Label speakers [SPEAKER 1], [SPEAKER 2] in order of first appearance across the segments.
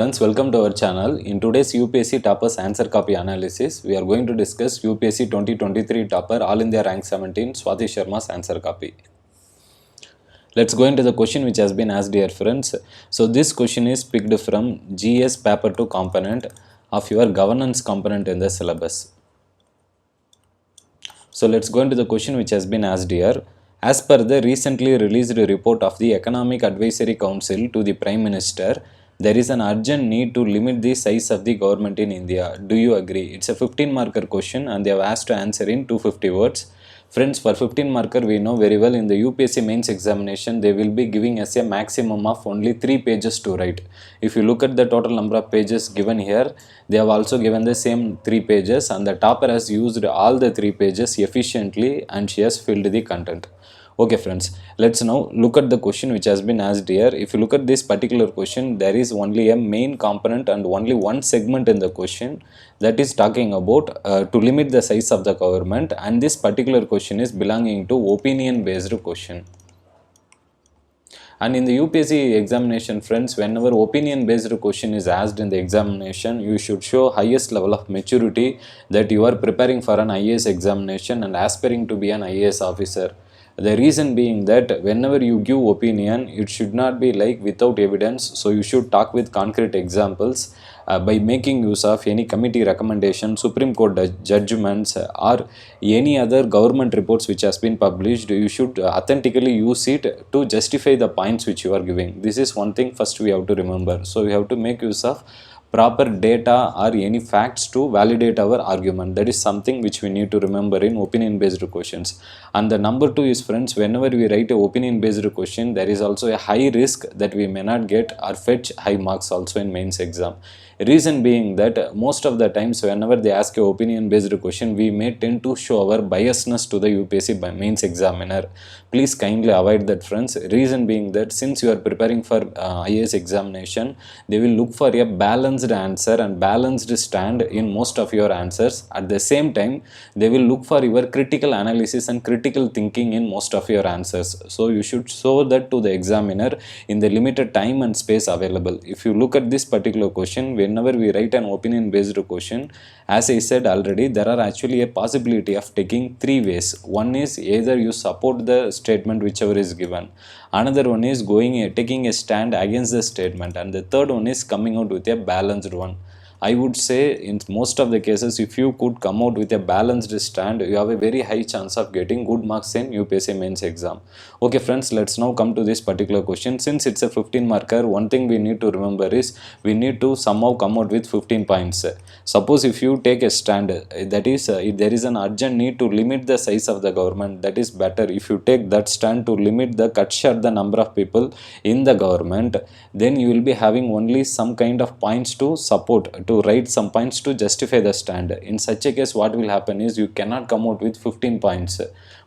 [SPEAKER 1] Friends, welcome to our channel. In today's UPSC Toppers Answer Copy Analysis, we are going to discuss UPSC 2023 Topper All India Rank 17 SWATI Sharma's Answer Copy. Let's go into the question which has been asked here, friends. So this question is picked from GS Paper 2 component of your governance component in the syllabus. So let's go into the question which has been asked here. As per the recently released report of the Economic Advisory Council to the Prime Minister, there is an urgent need to limit the size of the government in India. Do you agree? It's a 15 marker question and they have asked to answer in 250 words. Friends, for 15 marker we know very well in the UPSC mains examination they will be giving us a maximum of only 3 pages to write. If you look at the total number of pages given here, they have also given the same 3 pages and the topper has used all the 3 pages efficiently and she has filled the content. Okay friends, let's now look at the question which has been asked here. If you look at this particular question, there is only a main component and only one segment in the question that is talking about to limit the size of the government, and this particular question is belonging to opinion based question. And in the UPSC examination, friends, whenever opinion based question is asked in the examination, you should show highest level of maturity that you are preparing for an IAS examination and aspiring to be an IAS officer. The reason being that whenever you give opinion, it should not be like without evidence. So you should talk with concrete examples by making use of any committee recommendation, Supreme Court judgments or any other government reports which has been published. You should authentically use it to justify the points which you are giving. This is one thing first we have to remember. So we have to make use of proper data or any facts to validate our argument. That is something which we need to remember in opinion based questions. And the number 2 is, friends, whenever we write a opinion based question, there is also a high risk that we may not get or fetch high marks also in mains exam. Reason being that most of the times whenever they ask a opinion based question, we may tend to show our biasness to the UPSC mains examiner. Please kindly avoid that, friends. Reason being that since you are preparing for IAS examination, they will look for a balanced answer and balanced stand in most of your answers. At the same time, they will look for your critical analysis and critical thinking in most of your answers. So you should show that to the examiner in the limited time and space available. If you look at this particular question, whenever we write an opinion based question, as I said already, there are actually a possibility of taking 3 ways. One is either you support the statement whichever is given, another one is taking a stand against the statement, and the third one is coming out with a balanced one. I would say in most of the cases, if you could come out with a balanced stand, you have a very high chance of getting good marks in UPSC mains exam. Okay friends, let's now come to this particular question. Since it's a 15 marker, one thing we need to remember is we need to somehow come out with 15 points. Suppose if you take a stand, that is if there is an urgent need to limit the size of the government, that is better. If you take that stand to limit the cut short the number of people in the government, then you will be having only some kind of points to support, to write some points to justify the stand. In such a case, what will happen is you cannot come out with 15 points.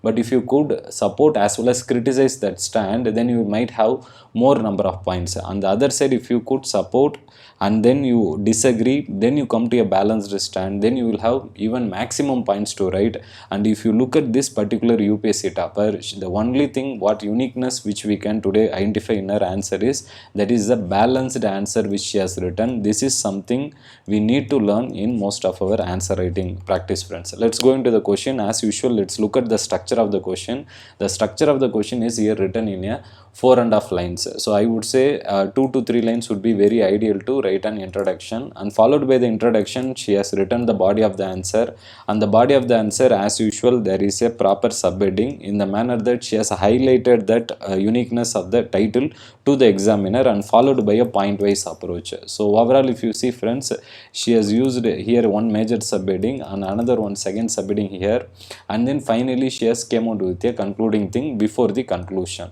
[SPEAKER 1] But if you could support as well as criticize that stand, then you might have more number of points. On the other side, if you could support and then you disagree, then you come to a balanced stand, then you will have even maximum points to write. And if you look at this particular UPSC topper, the only thing what uniqueness which we can today identify in her answer is that is the balanced answer which she has written. This is something we need to learn in most of our answer writing practice, friends. Let's go into the question. As usual, let's look at the structure of the question. The structure of the question is here written in a 4.5 lines. So I would say 2 to 3 lines would be very ideal to write an introduction, and followed by the introduction she has written the body of the answer, and the body of the answer as usual there is a proper subheading in the manner that she has highlighted that uniqueness of the title to the examiner and followed by a point wise approach. So overall if you see, friends, she has used here one major subheading and another one second subheading here, and then finally she has came out with a concluding thing before the conclusion.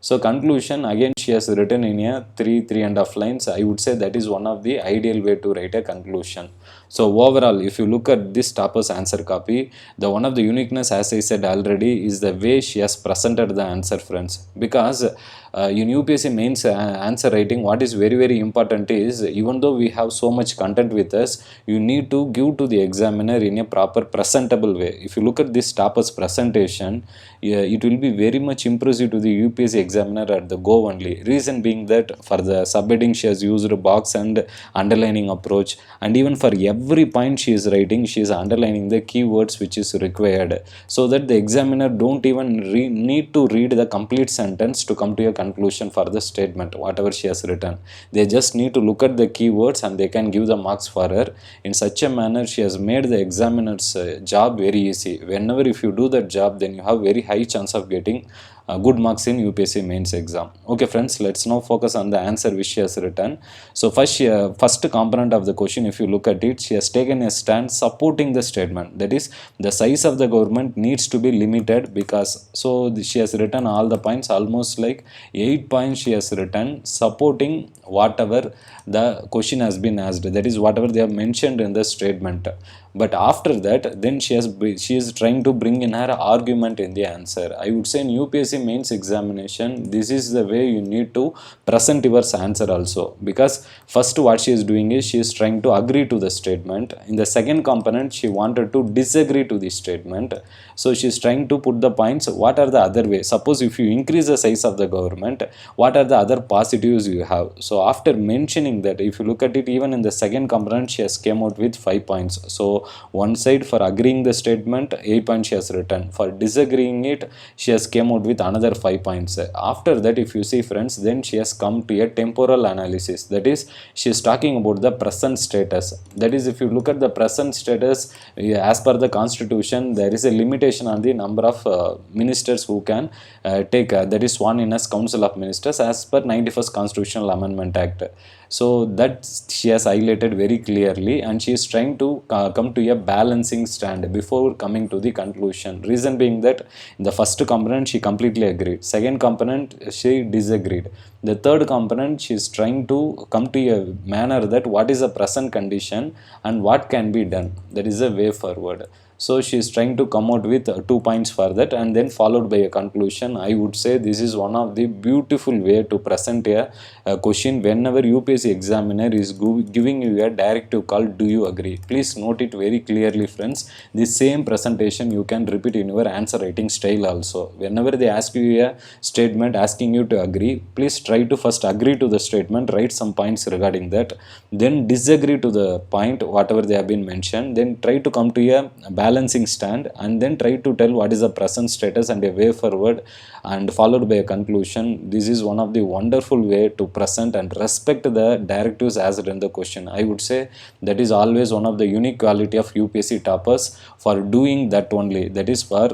[SPEAKER 1] So conclusion again she has written in a 3.5 lines. I would say that is one of the ideal way to write a conclusion. So overall, if you look at this topper's answer copy, the one of the uniqueness, as I said already, is the way she has presented the answer, friends. Because in UPSC mains answer writing, what is very important is, even though we have so much content with us, you need to give to the examiner in a proper presentable way. If you look at this topper's presentation, it will be very much impressive to the UPSC examiner at the go only. Reason being that for the subheading she has used box and underlining approach, and even for every point she is writing, she is underlining the keywords which is required, so that the examiner don't even need to read the complete sentence to come to a conclusion for the statement whatever she has written. They just need to look at the keywords and they can give the marks for her. In such a manner she has made the examiner's job very easy. Whenever if you do that job, then you have very high chance of getting good marks in UPSC mains exam. Okay friends, let's now focus on the answer which she has written. So first component of the question, if you look at it, she has taken a stand supporting the statement, that is the size of the government needs to be limited because. So she has written all the points, almost like 8 points she has written supporting whatever the question has been asked, that is whatever they have mentioned in the statement. But after that, then she is trying to bring in her argument in the answer. I would say in UPSC mains examination, this is the way you need to present your answer also, because first what she is doing is she is trying to agree to the statement. In the second component, she wanted to disagree to the statement. So she is trying to put the points, what are the other ways. Suppose if you increase the size of the government, what are the other positives you have. So after mentioning that, if you look at it, even in the second component, she has came out with 5 points. So one side for agreeing the statement, 8 points she has written. For disagreeing it, she has came out with another 5 points. After that, if you see friends, then she has come to a temporal analysis. That is, she is talking about the present status. That is, if you look at the present status, as per the constitution, there is a limitation on the number of ministers who can take, that is sworn in as Council of Ministers as per 91st Constitutional Amendment Act. So that she has highlighted very clearly, and she is trying to come to a balancing stand before coming to the conclusion. Reason being that in the first component she completely agreed, second component she disagreed, the third component she is trying to come to a manner that what is the present condition and what can be done, that is a way forward. So she is trying to come out with 2 points for that, and then followed by a conclusion. I would say this is one of the beautiful way to present a question whenever UPSC examiner is giving you a directive call, do you agree? Please note it very clearly friends. The same presentation you can repeat in your answer writing style also. Whenever they ask you a statement asking you to agree, please try to first agree to the statement, write some points regarding that, then disagree to the point whatever they have been mentioned, then try to come to a balancing stand, and then try to tell what is the present status and a way forward, and followed by a conclusion. This is one of the wonderful way to present and respect the directives as in the question. I would say that is always one of the unique quality of UPSC toppers for doing that only, that is for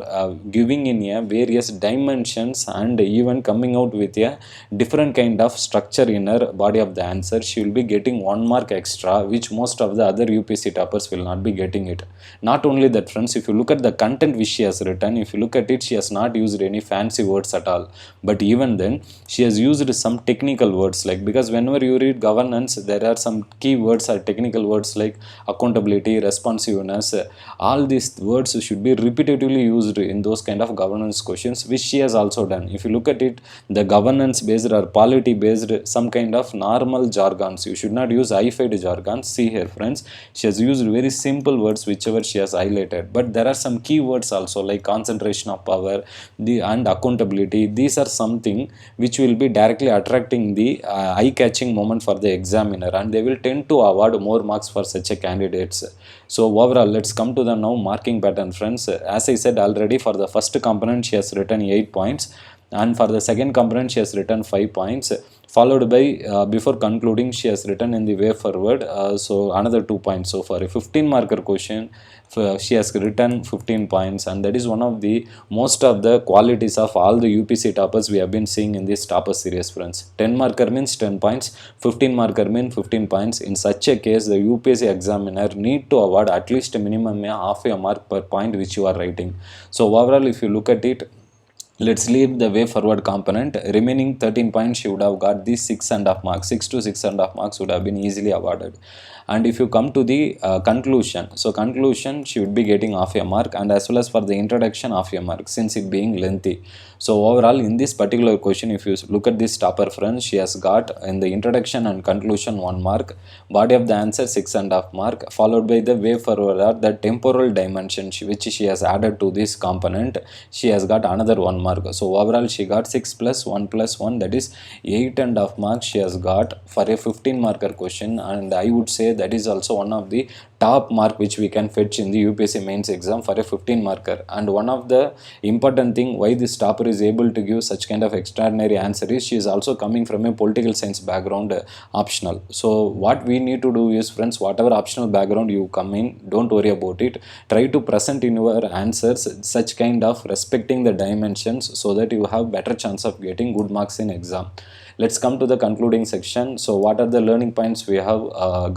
[SPEAKER 1] giving in a various dimensions and even coming out with a different kind of structure in her body of the answer. She will be getting 1 mark extra, which most of the other UPSC toppers will not be getting it. Not only that friends, if you look at the content which she has written, if you look at it, she has not used any fancy words at all, but even then she has used some technical words, like, because whenever you read governance, there are some key words or technical words like accountability, responsiveness. All these words should be repetitively used in those kind of governance questions, which she has also done. If you look at it, the governance based or polity based, some kind of normal jargons, you should not use high-fied jargons. See here friends, she has used very simple words whichever she has highlighted, but there are some key words also like concentration of power and accountability. These are something which will be directly attracting the eye-catching moment for the examiner, and they will tend to award more marks for such a candidates. So overall, let's come to the now marking pattern friends. As I said already, for the first component she has written 8 points, and for the second component she has written 5 points, followed by before concluding she has written in the way forward so another 2 points. So for a 15 marker question she has written 15 points, and that is one of the most of the qualities of all the UPSC toppers we have been seeing in this topper series friends. 10 marker means 10 points, 15 marker means 15 points. In such a case, the UPSC examiner need to award at least a minimum half a mark per point which you are writing. So overall, if you look at it, let's leave the way forward component. Remaining 13 points she would have got these 6.5 marks. 6 to 6.5 marks would have been easily awarded. And if you come to the conclusion, so conclusion she would be getting half a mark, and as well as for the introduction half a mark, since it being lengthy. So overall, in this particular question, if you look at this topper friends, she has got in the introduction and conclusion 1 mark, body of the answer 6.5 mark, followed by the way forward or the temporal dimension which she has added to this component, she has got another 1 mark. mark. So overall she got 6 plus 1 plus 1, that is 8.5 marks she has got for a 15 marker question, and I would say that is also one of the top mark which we can fetch in the UPSC mains exam for a 15 marker. And one of the important thing why this topper is able to give such kind of extraordinary answer is she is also coming from a political science background, optional. So what we need to do is, friends, whatever optional background you come in, don't worry about it. Try to present in your answers such kind of respecting the dimensions so that you have better chance of getting good marks in exam. Let's come to the concluding section. So what are the learning points we have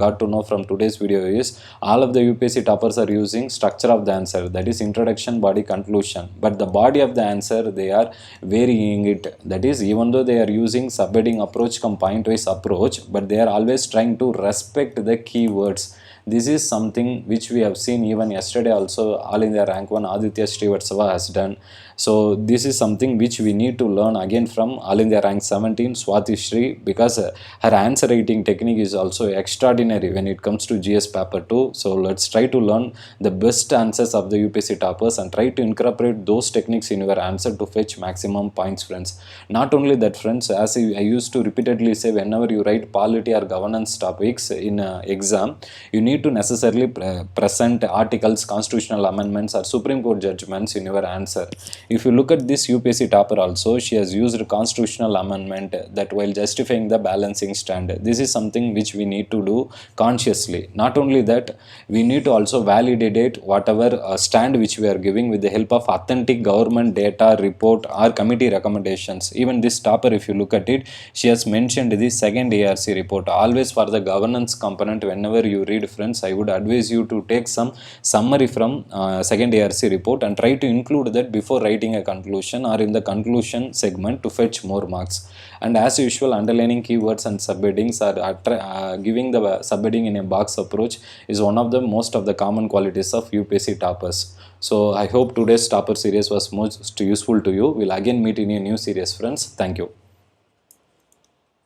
[SPEAKER 1] got to know from today's video is, all of the UPSC toppers are using structure of the answer, that is introduction, body, conclusion, but the body of the answer they are varying it, that is even though they are using subheading approach come point wise approach, but they are always trying to respect the keywords. This is something which we have seen even yesterday also, All India Rank 1 Aditya Srivatsava has done. So this is something which we need to learn again from All India Rank 17 Swati Shri, because her answer writing technique is also extraordinary when it comes to GS paper 2. So let's try to learn the best answers of the UPSC toppers and try to incorporate those techniques in your answer to fetch maximum points, friends. Not only that, friends, as I used to repeatedly say, whenever you write polity or governance topics in exam, you need to necessarily present articles, constitutional amendments or Supreme Court judgments in your answer. If you look at this UPSC topper also, she has used constitutional amendment that while justifying the balancing stand. This is something which we need to do consciously. Not only that, we need to also validate whatever stand which we are giving with the help of authentic government data, report or committee recommendations. Even this topper, if you look at it, she has mentioned the second ARC report. Always for the governance component, whenever you read, friends, I would advise you to take some summary from second ARC report and try to include that before writing a conclusion or in the conclusion segment to fetch more marks. And as usual, underlining keywords and subheadings or giving the subheading in a box approach is one of the most of the common qualities of UPSC toppers. So I hope today's topper series was most useful to you. We'll again meet in a new series, friends. Thank you.